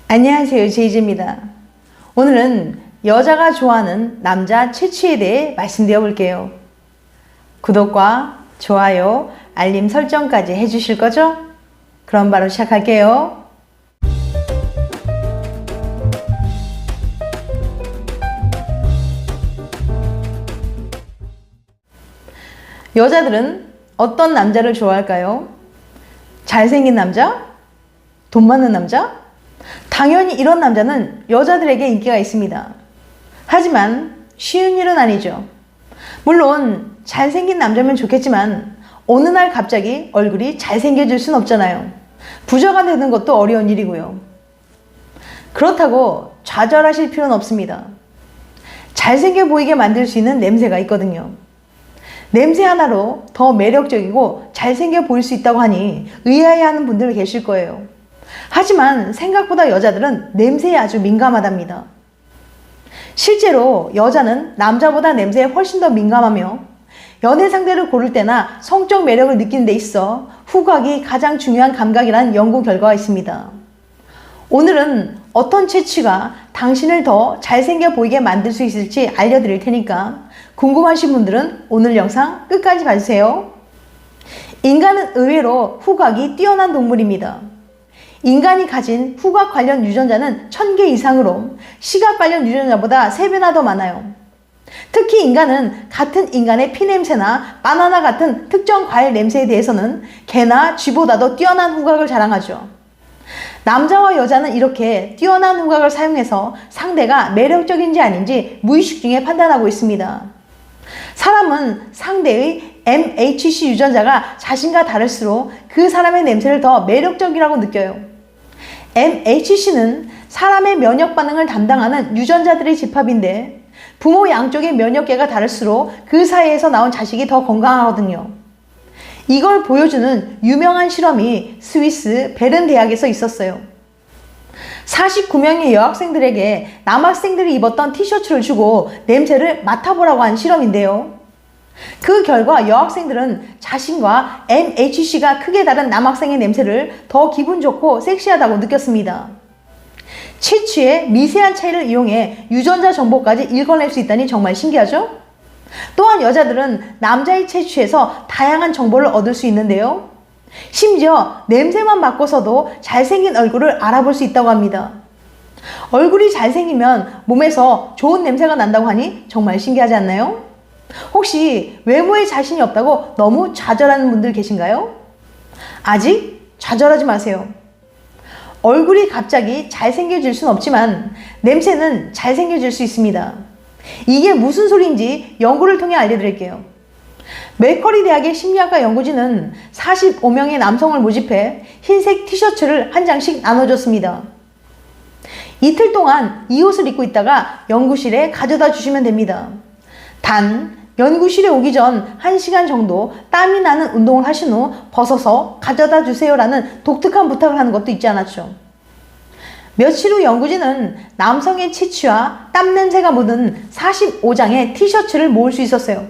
안녕하세요, 제이지입니다. 오늘은 여자가 좋아하는 남자 체취에 대해 말씀드려 볼게요. 구독과 좋아요, 알림 설정까지 해주실 거죠? 그럼 바로 시작할게요. 여자들은 어떤 남자를 좋아할까요? 잘생긴 남자? 돈 많은 남자? 당연히 이런 남자는 여자들에게 인기가 있습니다. 하지만 쉬운 일은 아니죠. 물론 잘생긴 남자면 좋겠지만 어느 날 갑자기 얼굴이 잘생겨질 순 없잖아요. 부자가 되는 것도 어려운 일이고요. 그렇다고 좌절하실 필요는 없습니다. 잘생겨 보이게 만들 수 있는 냄새가 있거든요. 냄새 하나로 더 매력적이고 잘생겨 보일 수 있다고 하니 의아해하는 분들 계실 거예요. 하지만 생각보다 여자들은 냄새에 아주 민감하답니다. 실제로 여자는 남자보다 냄새에 훨씬 더 민감하며 연애 상대를 고를 때나 성적 매력을 느끼는 데 있어 후각이 가장 중요한 감각이라는 연구 결과가 있습니다. 오늘은 어떤 채취가 당신을 더 잘생겨 보이게 만들 수 있을지 알려드릴 테니까 궁금하신 분들은 오늘 영상 끝까지 봐주세요. 인간은 의외로 후각이 뛰어난 동물입니다. 인간이 가진 후각 관련 유전자는 1000개 이상으로 시각 관련 유전자보다 3배나 더 많아요. 특히 인간은 같은 인간의 피냄새나 바나나 같은 특정 과일 냄새에 대해서는 개나 쥐보다도 뛰어난 후각을 자랑하죠. 남자와 여자는 이렇게 뛰어난 후각을 사용해서 상대가 매력적인지 아닌지 무의식 중에 판단하고 있습니다. 사람은 상대의 MHC 유전자가 자신과 다를수록 그 사람의 냄새를 더 매력적이라고 느껴요. MHC는 사람의 면역 반응을 담당하는 유전자들의 집합인데 부모 양쪽의 면역계가 다를수록 그 사이에서 나온 자식이 더 건강하거든요. 이걸 보여주는 유명한 실험이 스위스 베른 대학에서 있었어요. 49명의 여학생들에게 남학생들이 입었던 티셔츠를 주고 냄새를 맡아보라고 한 실험인데요. 그 결과 여학생들은 자신과 MHC가 크게 다른 남학생의 냄새를 더 기분 좋고 섹시하다고 느꼈습니다. 채취의 미세한 차이를 이용해 유전자 정보까지 읽어낼 수 있다니 정말 신기하죠? 또한 여자들은 남자의 채취에서 다양한 정보를 얻을 수 있는데요. 심지어 냄새만 맡고서도 잘생긴 얼굴을 알아볼 수 있다고 합니다. 얼굴이 잘생기면 몸에서 좋은 냄새가 난다고 하니 정말 신기하지 않나요? 혹시 외모에 자신이 없다고 너무 좌절하는 분들 계신가요? 아직 좌절하지 마세요. 얼굴이 갑자기 잘생겨질 순 없지만 냄새는 잘생겨질 수 있습니다. 이게 무슨 소리인지 연구를 통해 알려드릴게요. 메커리 대학의 심리학과 연구진은 45명의 남성을 모집해 흰색 티셔츠를 한 장씩 나눠줬습니다. 이틀 동안 이 옷을 입고 있다가 연구실에 가져다 주시면 됩니다. 단 연구실에 오기 전 1시간 정도 땀이 나는 운동을 하신 후 벗어서 가져다 주세요라는 독특한 부탁을 하는 것도 있지 않았죠. 며칠 후 연구진은 남성의 치취와 땀 냄새가 묻은 45장의 티셔츠를 모을 수 있었어요.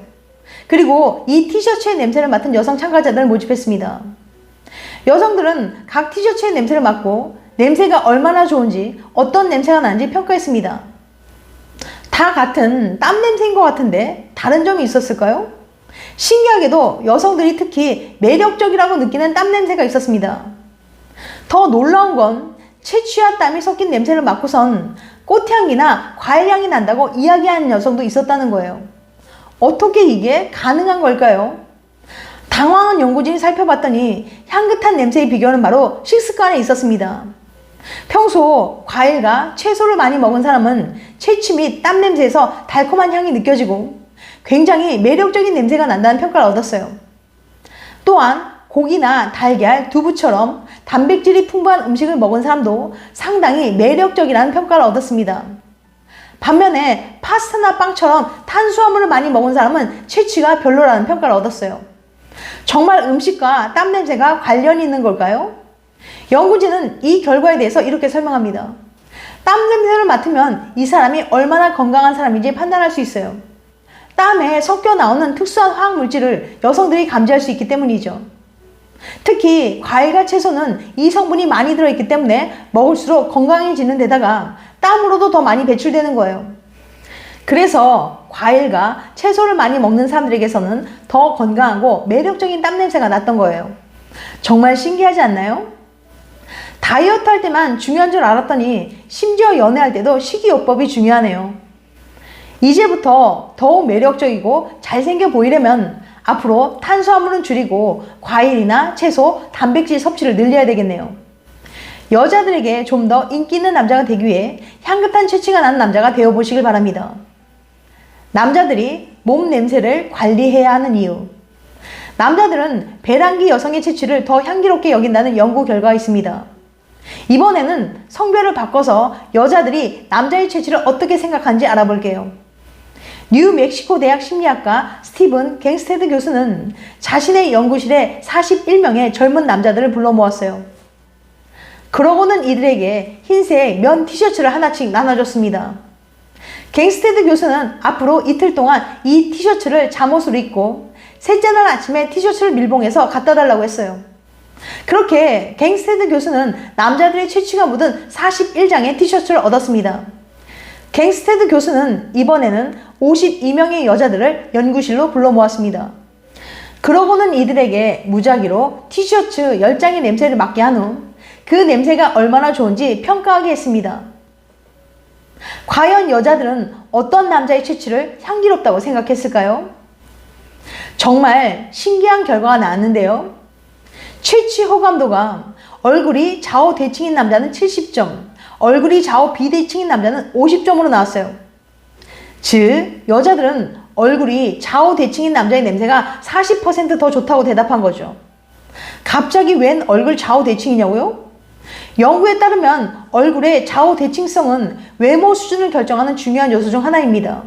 그리고 이 티셔츠의 냄새를 맡은 여성 참가자들을 모집했습니다. 여성들은 각 티셔츠의 냄새를 맡고 냄새가 얼마나 좋은지 어떤 냄새가 나는지 평가했습니다. 다 같은 땀 냄새인 것 같은데 다른 점이 있었을까요? 신기하게도 여성들이 특히 매력적이라고 느끼는 땀 냄새가 있었습니다. 더 놀라운 건 채취와 땀이 섞인 냄새를 맡고선 꽃향기나 과일향이 난다고 이야기하는 여성도 있었다는 거예요. 어떻게 이게 가능한 걸까요? 당황한 연구진이 살펴봤더니 향긋한 냄새의 비결은 바로 식습관에 있었습니다. 평소 과일과 채소를 많이 먹은 사람은 채취 및 땀 냄새에서 달콤한 향이 느껴지고 굉장히 매력적인 냄새가 난다는 평가를 얻었어요. 또한 고기나 달걀, 두부처럼 단백질이 풍부한 음식을 먹은 사람도 상당히 매력적이라는 평가를 얻었습니다. 반면에 파스타나 빵처럼 탄수화물을 많이 먹은 사람은 채취가 별로라는 평가를 얻었어요. 정말 음식과 땀 냄새가 관련이 있는 걸까요? 연구진은 이 결과에 대해서 이렇게 설명합니다. 땀 냄새를 맡으면 이 사람이 얼마나 건강한 사람인지 판단할 수 있어요. 땀에 섞여 나오는 특수한 화학 물질을 여성들이 감지할 수 있기 때문이죠. 특히 과일과 채소는 이 성분이 많이 들어있기 때문에 먹을수록 건강해지는 데다가 땀으로도 더 많이 배출되는 거예요. 그래서 과일과 채소를 많이 먹는 사람들에게서는 더 건강하고 매력적인 땀 냄새가 났던 거예요. 정말 신기하지 않나요? 다이어트 할 때만 중요한 줄 알았더니 심지어 연애할 때도 식이요법이 중요하네요. 이제부터 더욱 매력적이고 잘생겨 보이려면 앞으로 탄수화물은 줄이고 과일이나 채소, 단백질 섭취를 늘려야 되겠네요. 여자들에게 좀 더 인기 있는 남자가 되기 위해 향긋한 채취가 나는 남자가 되어보시길 바랍니다. 남자들이 몸 냄새를 관리해야 하는 이유. 남자들은 배란기 여성의 채취를 더 향기롭게 여긴다는 연구 결과가 있습니다. 이번에는 성별을 바꿔서 여자들이 남자의 채취를 어떻게 생각하는지 알아볼게요. 뉴멕시코 대학 심리학과 스티븐 갱스테드 교수는 자신의 연구실에 41명의 젊은 남자들을 불러 모았어요. 그러고는 이들에게 흰색 면 티셔츠를 하나씩 나눠줬습니다. 갱스테드 교수는 앞으로 이틀 동안 이 티셔츠를 잠옷으로 입고 셋째 날 아침에 티셔츠를 밀봉해서 갖다 달라고 했어요. 그렇게 갱스테드 교수는 남자들의 채취가 묻은 41장의 티셔츠를 얻었습니다. 갱스테드 교수는 이번에는 52명의 여자들을 연구실로 불러 모았습니다. 그러고는 이들에게 무작위로 티셔츠 10장의 냄새를 맡게 한 후 그 냄새가 얼마나 좋은지 평가하게 했습니다. 과연 여자들은 어떤 남자의 채취를 향기롭다고 생각했을까요? 정말 신기한 결과가 나왔는데요. 채취 호감도가 얼굴이 좌우 대칭인 남자는 70점, 얼굴이 좌우 비대칭인 남자는 50점으로 나왔어요. 즉, 여자들은 얼굴이 좌우 대칭인 남자의 냄새가 40% 더 좋다고 대답한 거죠. 갑자기 웬 얼굴 좌우 대칭이냐고요? 연구에 따르면 얼굴의 좌우 대칭성은 외모 수준을 결정하는 중요한 요소 중 하나입니다.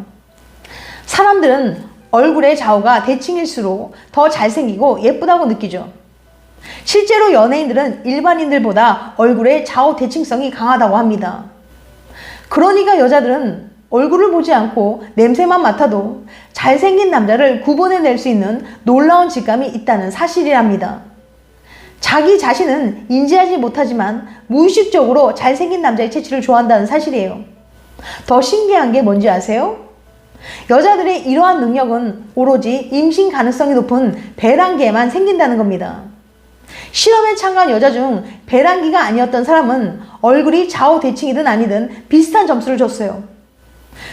사람들은 얼굴의 좌우가 대칭일수록 더 잘생기고 예쁘다고 느끼죠. 실제로 연예인들은 일반인들보다 얼굴의 좌우 대칭성이 강하다고 합니다. 그러니까 여자들은 얼굴을 보지 않고 냄새만 맡아도 잘생긴 남자를 구분해낼 수 있는 놀라운 직감이 있다는 사실이랍니다. 자기 자신은 인지하지 못하지만 무의식적으로 잘생긴 남자의 채취를 좋아한다는 사실이에요. 더 신기한 게 뭔지 아세요? 여자들의 이러한 능력은 오로지 임신 가능성이 높은 배란기에만 생긴다는 겁니다. 실험에 참가한 여자 중 배란기가 아니었던 사람은 얼굴이 좌우 대칭이든 아니든 비슷한 점수를 줬어요.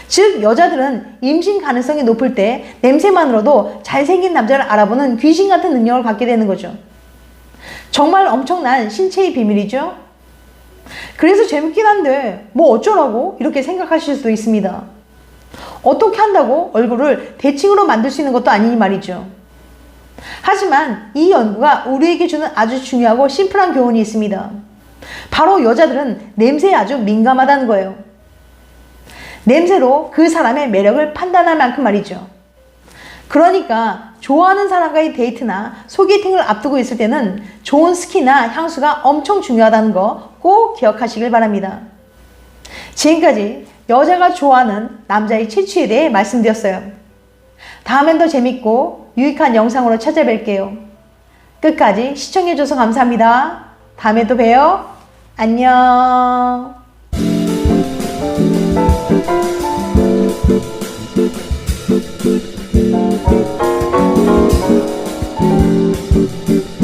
즉, 여자들은 임신 가능성이 높을 때 냄새만으로도 잘생긴 남자를 알아보는 귀신 같은 능력을 갖게 되는 거죠. 정말 엄청난 신체의 비밀이죠. 그래서 재밌긴 한데 뭐 어쩌라고 이렇게 생각하실 수도 있습니다. 어떻게 한다고 얼굴을 대칭으로 만들 수 있는 것도 아니니 말이죠. 하지만 이 연구가 우리에게 주는 아주 중요하고 심플한 교훈이 있습니다. 바로 여자들은 냄새에 아주 민감하다는 거예요. 냄새로 그 사람의 매력을 판단할 만큼 말이죠. 그러니까 좋아하는 사람과의 데이트나 소개팅을 앞두고 있을 때는 좋은 스킨이나 향수가 엄청 중요하다는 거 꼭 기억하시길 바랍니다. 지금까지 여자가 좋아하는 남자의 채취에 대해 말씀드렸어요. 다음엔 더 재밌고 유익한 영상으로 찾아뵐게요. 끝까지 시청해줘서 감사합니다. 다음에 또 봬요. 안녕. Thank you.